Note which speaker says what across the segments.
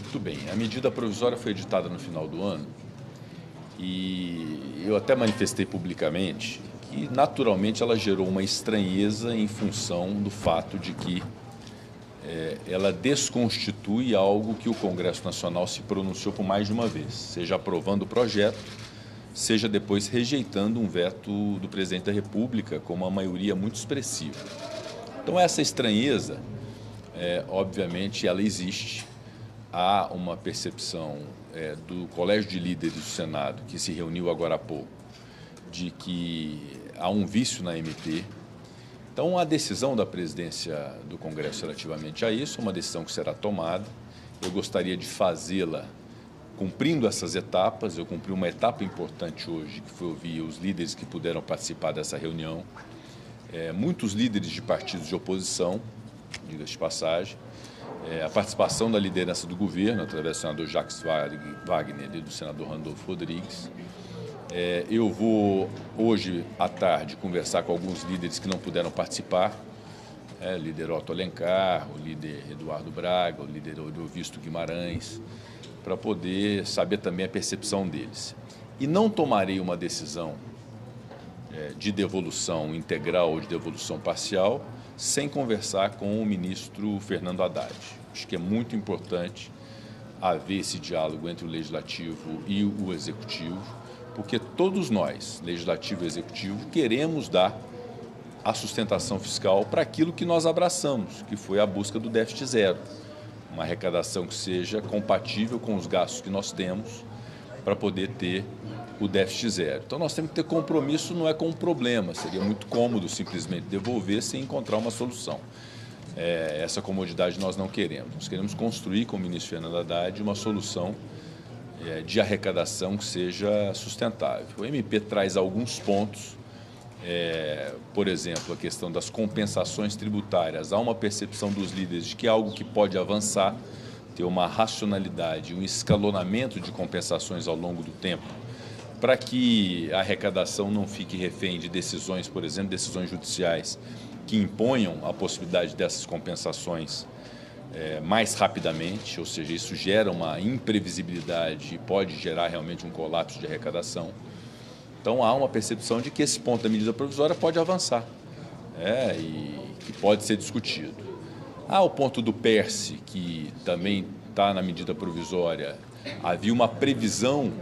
Speaker 1: Muito bem, a medida provisória foi editada no final do ano e eu até manifestei publicamente que, naturalmente, ela gerou uma estranheza em função do fato de que ela desconstitui algo que o Congresso Nacional se pronunciou por mais de uma vez, seja aprovando o projeto, seja depois rejeitando um veto do presidente da República com uma maioria muito expressiva. Então, essa estranheza, obviamente, ela existe. Há uma percepção do Colégio de Líderes do Senado, que se reuniu agora há pouco, de que há um vício na MP. Então, a decisão da presidência do Congresso relativamente a isso é uma decisão que será tomada. Eu gostaria de fazê-la cumprindo essas etapas. Eu cumpri uma etapa importante hoje, que foi ouvir os líderes que puderam participar dessa reunião. Muitos líderes de partidos de oposição, diga-se de passagem, a participação da liderança do governo, através do senador Jacques Wagner e do senador Randolfo Rodrigues. Eu vou, hoje à tarde, conversar com alguns líderes que não puderam participar, o líder Otto Alencar, o líder Eduardo Braga, o líder Odovisto Guimarães, para poder saber também a percepção deles. E não tomarei uma decisão de devolução integral ou de devolução parcial sem conversar com o ministro Fernando Haddad. Acho que é muito importante haver esse diálogo entre o Legislativo e o Executivo, porque todos nós, Legislativo e Executivo, queremos dar a sustentação fiscal para aquilo que nós abraçamos, que foi a busca do déficit zero. Uma arrecadação que seja compatível com os gastos que nós temos para poder ter o déficit zero. Então, nós temos que ter compromisso, não é com um problema. Seria muito cômodo simplesmente devolver sem encontrar uma solução. Essa comodidade nós não queremos. Nós queremos construir com o ministro Fernando Haddad uma solução de arrecadação que seja sustentável. O MP traz alguns pontos, por exemplo, a questão das compensações tributárias. Há uma percepção dos líderes de que é algo que pode avançar, ter uma racionalidade, um escalonamento de compensações ao longo do tempo, para que a arrecadação não fique refém de decisões, por exemplo, decisões judiciais que imponham a possibilidade dessas compensações mais rapidamente, ou seja, isso gera uma imprevisibilidade e pode gerar realmente um colapso de arrecadação. Então, há uma percepção de que esse ponto da medida provisória pode avançar e que pode ser discutido. Há o ponto do PERSE, que também está na medida provisória. Havia uma previsão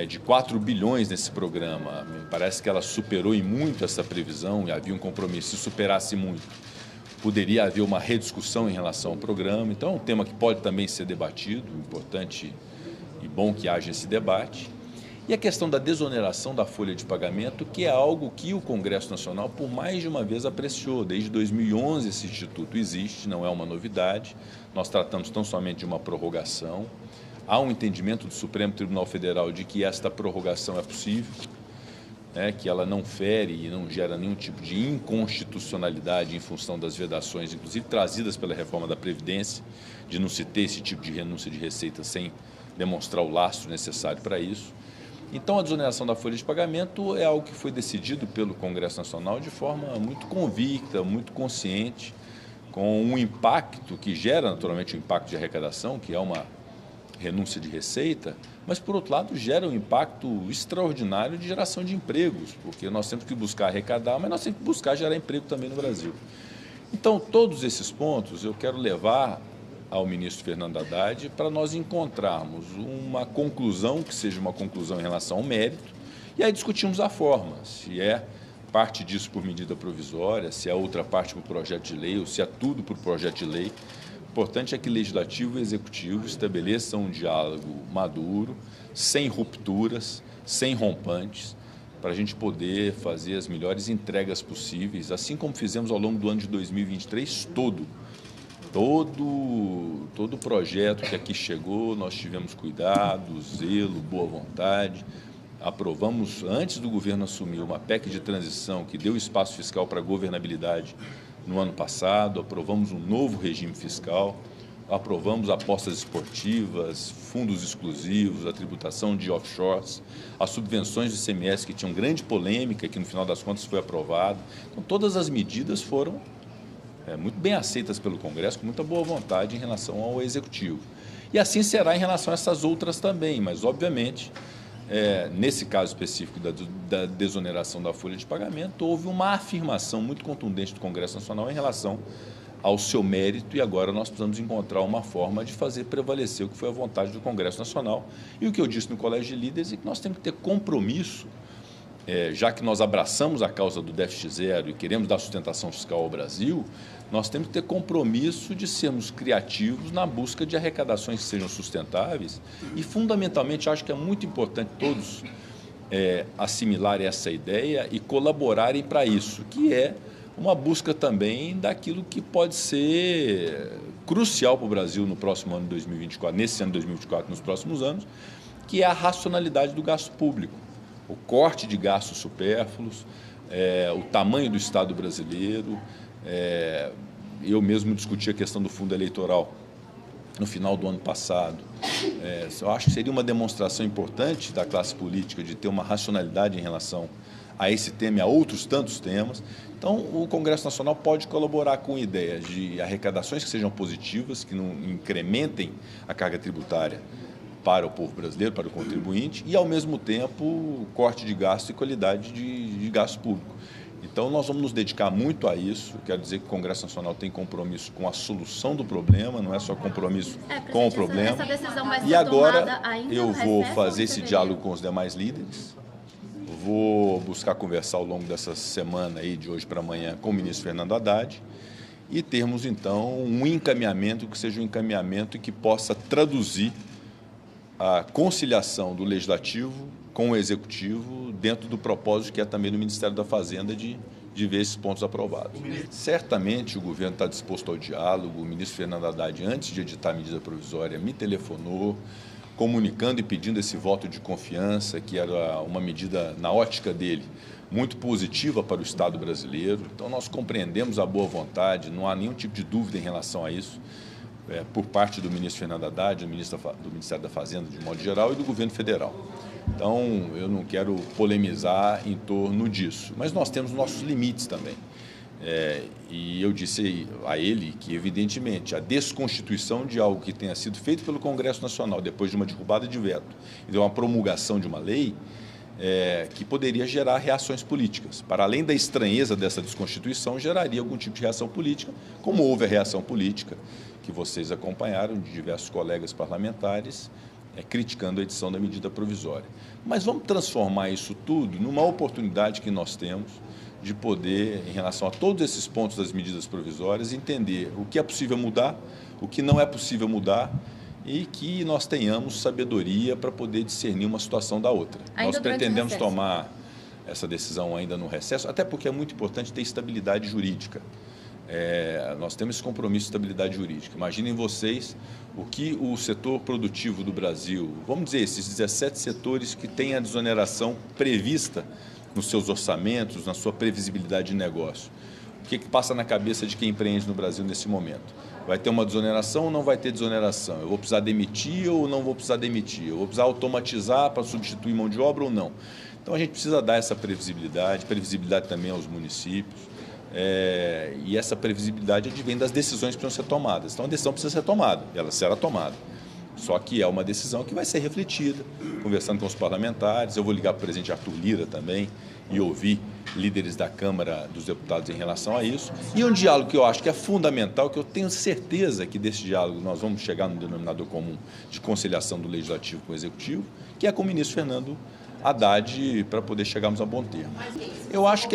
Speaker 1: de 4 bilhões nesse programa. Me parece que ela superou em muito essa previsão e havia um compromisso. Se superasse muito, poderia haver uma rediscussão em relação ao programa. Então, é um tema que pode também ser debatido, importante e bom que haja esse debate. E a questão da desoneração da folha de pagamento, que é algo que o Congresso Nacional, por mais de uma vez, apreciou. Desde 2011 esse instituto existe, não é uma novidade. Nós tratamos tão somente de uma prorrogação. Há um entendimento do Supremo Tribunal Federal de que esta prorrogação é possível, que ela não fere e não gera nenhum tipo de inconstitucionalidade em função das vedações, inclusive trazidas pela reforma da Previdência, de não se ter esse tipo de renúncia de receita sem demonstrar o lastro necessário para isso. Então, a desoneração da folha de pagamento é algo que foi decidido pelo Congresso Nacional de forma muito convicta, muito consciente, com um impacto que gera naturalmente o impacto de arrecadação, que é uma renúncia de receita, mas, por outro lado, gera um impacto extraordinário de geração de empregos, porque nós temos que buscar arrecadar, mas nós temos que buscar gerar emprego também no Brasil. Então, todos esses pontos eu quero levar ao ministro Fernando Haddad para nós encontrarmos uma conclusão, que seja uma conclusão em relação ao mérito, e aí discutimos a forma, se é parte disso por medida provisória, se é outra parte por projeto de lei, ou se é tudo por projeto de lei. O importante é que Legislativo e Executivo estabeleçam um diálogo maduro, sem rupturas, sem rompantes, para a gente poder fazer as melhores entregas possíveis, assim como fizemos ao longo do ano de 2023 todo. Todo projeto que aqui chegou, nós tivemos cuidado, zelo, boa vontade. Aprovamos, antes do governo assumir, uma PEC de transição que deu espaço fiscal para a governabilidade no ano passado, aprovamos um novo regime fiscal, aprovamos apostas esportivas, fundos exclusivos, a tributação de offshores, as subvenções do ICMS, que tinham grande polêmica, que no final das contas foi aprovado. Então, todas as medidas foram muito bem aceitas pelo Congresso, com muita boa vontade em relação ao Executivo. E assim será em relação a essas outras também, mas, obviamente, nesse caso específico da desoneração da folha de pagamento, houve uma afirmação muito contundente do Congresso Nacional em relação ao seu mérito, e agora nós precisamos encontrar uma forma de fazer prevalecer o que foi a vontade do Congresso Nacional. E o que eu disse no Colégio de Líderes é que nós temos que ter compromisso, já que nós abraçamos a causa do déficit zero e queremos dar sustentação fiscal ao Brasil, nós temos que ter compromisso de sermos criativos na busca de arrecadações que sejam sustentáveis e, fundamentalmente, acho que é muito importante todos assimilarem essa ideia e colaborarem para isso, que é uma busca também daquilo que pode ser crucial para o Brasil no próximo ano de 2024, nesse ano de 2024, nos próximos anos, que é a racionalidade do gasto público, o corte de gastos supérfluos, o tamanho do Estado brasileiro. Eu mesmo discuti a questão do fundo eleitoral no final do ano passado. Eu acho que seria uma demonstração importante da classe política de ter uma racionalidade em relação a esse tema e a outros tantos temas. Então, o Congresso Nacional pode colaborar com ideias de arrecadações que sejam positivas, que não incrementem a carga tributária para o povo brasileiro, para o contribuinte, e, ao mesmo tempo, corte de gasto e qualidade de gasto público. Então, nós vamos nos dedicar muito a isso. Quero dizer que o Congresso Nacional tem compromisso com a solução do problema, não é só compromisso com o problema.
Speaker 2: Essa decisão vai ser
Speaker 1: e agora
Speaker 2: tomada ainda
Speaker 1: eu
Speaker 2: no
Speaker 1: vou
Speaker 2: recesso
Speaker 1: fazer
Speaker 2: ou
Speaker 1: esse
Speaker 2: em
Speaker 1: diálogo com os demais líderes. Vou buscar conversar ao longo dessa semana, aí, de hoje para amanhã, com o ministro Fernando Haddad e termos, então, um encaminhamento que seja um encaminhamento que possa traduzir a conciliação do Legislativo com o Executivo dentro do propósito que é também do Ministério da Fazenda de ver esses pontos aprovados. Certamente o governo está disposto ao diálogo. O ministro Fernando Haddad, antes de editar a medida provisória, me telefonou, comunicando e pedindo esse voto de confiança, que era uma medida, na ótica dele, muito positiva para o Estado brasileiro. Então, nós compreendemos a boa vontade, não há nenhum tipo de dúvida em relação a isso, por parte do ministro Fernando Haddad, do Ministério da Fazenda, de modo geral, e do governo federal. Então, eu não quero polemizar em torno disso, mas nós temos nossos limites também. E eu disse a ele que, evidentemente, a desconstituição de algo que tenha sido feito pelo Congresso Nacional depois de uma derrubada de veto e de uma promulgação de uma lei, que poderia gerar reações políticas. Para além da estranheza dessa desconstituição, geraria algum tipo de reação política, como houve a reação política que vocês acompanharam de diversos colegas parlamentares, criticando a edição da medida provisória. Mas vamos transformar isso tudo numa oportunidade que nós temos de poder, em relação a todos esses pontos das medidas provisórias, entender o que é possível mudar, o que não é possível mudar, e que nós tenhamos sabedoria para poder discernir uma situação da outra. Nós pretendemos tomar essa decisão ainda no recesso, até porque é muito importante ter estabilidade jurídica. Nós temos esse compromisso de estabilidade jurídica. Imaginem vocês o que o setor produtivo do Brasil, vamos dizer, esses 17 setores que têm a desoneração prevista nos seus orçamentos, na sua previsibilidade de negócio. O que passa na cabeça de quem empreende no Brasil nesse momento? Vai ter uma desoneração ou não vai ter desoneração? Eu vou precisar demitir ou não vou precisar demitir? Eu vou precisar automatizar para substituir mão de obra ou não? Então, a gente precisa dar essa previsibilidade também aos municípios. E essa previsibilidade advém das decisões que precisam ser tomadas. Então, a decisão precisa ser tomada, ela será tomada. Só que é uma decisão que vai ser refletida, conversando com os parlamentares. Eu vou ligar para o presidente Arthur Lira também e ouvir líderes da Câmara dos Deputados em relação a isso. E um diálogo que eu acho que é fundamental, que eu tenho certeza que desse diálogo nós vamos chegar no denominador comum de conciliação do Legislativo com o Executivo, que é com o ministro Fernando Haddad, para poder chegarmos a bom termo. Eu acho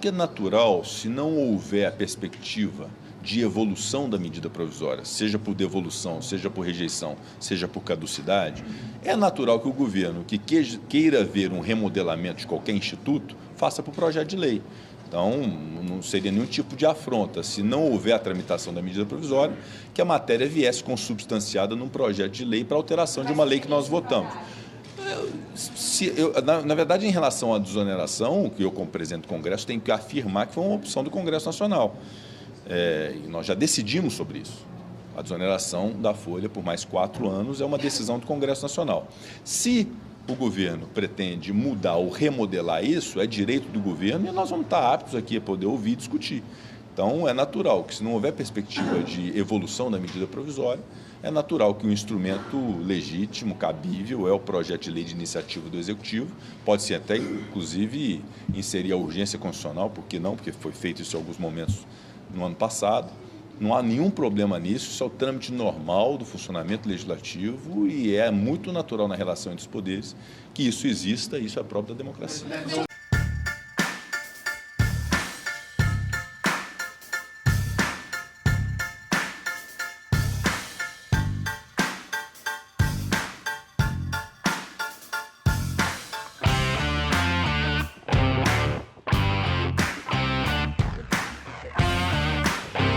Speaker 1: que é natural, se não houver a perspectiva de evolução da medida provisória, seja por devolução, seja por rejeição, seja por caducidade, é natural que o governo, que queira ver um remodelamento de qualquer instituto, faça por projeto de lei. Então, não seria nenhum tipo de afronta, se não houver a tramitação da medida provisória, que a matéria viesse consubstanciada num projeto de lei para alteração de uma lei que nós votamos. Na verdade, em relação à desoneração, que eu, como presidente do Congresso, tenho que afirmar que foi uma opção do Congresso Nacional. E nós já decidimos sobre isso. A desoneração da folha por mais 4 anos é uma decisão do Congresso Nacional. Se o governo pretende mudar ou remodelar isso, é direito do governo e nós vamos estar aptos aqui a poder ouvir e discutir. Então, é natural que, se não houver perspectiva de evolução da medida provisória, é natural que um instrumento legítimo, cabível, é o projeto de lei de iniciativa do Executivo, pode ser até, inclusive, inserir a urgência constitucional, por que não? Porque foi feito isso em alguns momentos no ano passado. Não há nenhum problema nisso, isso é o trâmite normal do funcionamento legislativo e é muito natural na relação entre os poderes que isso exista, isso é próprio da democracia.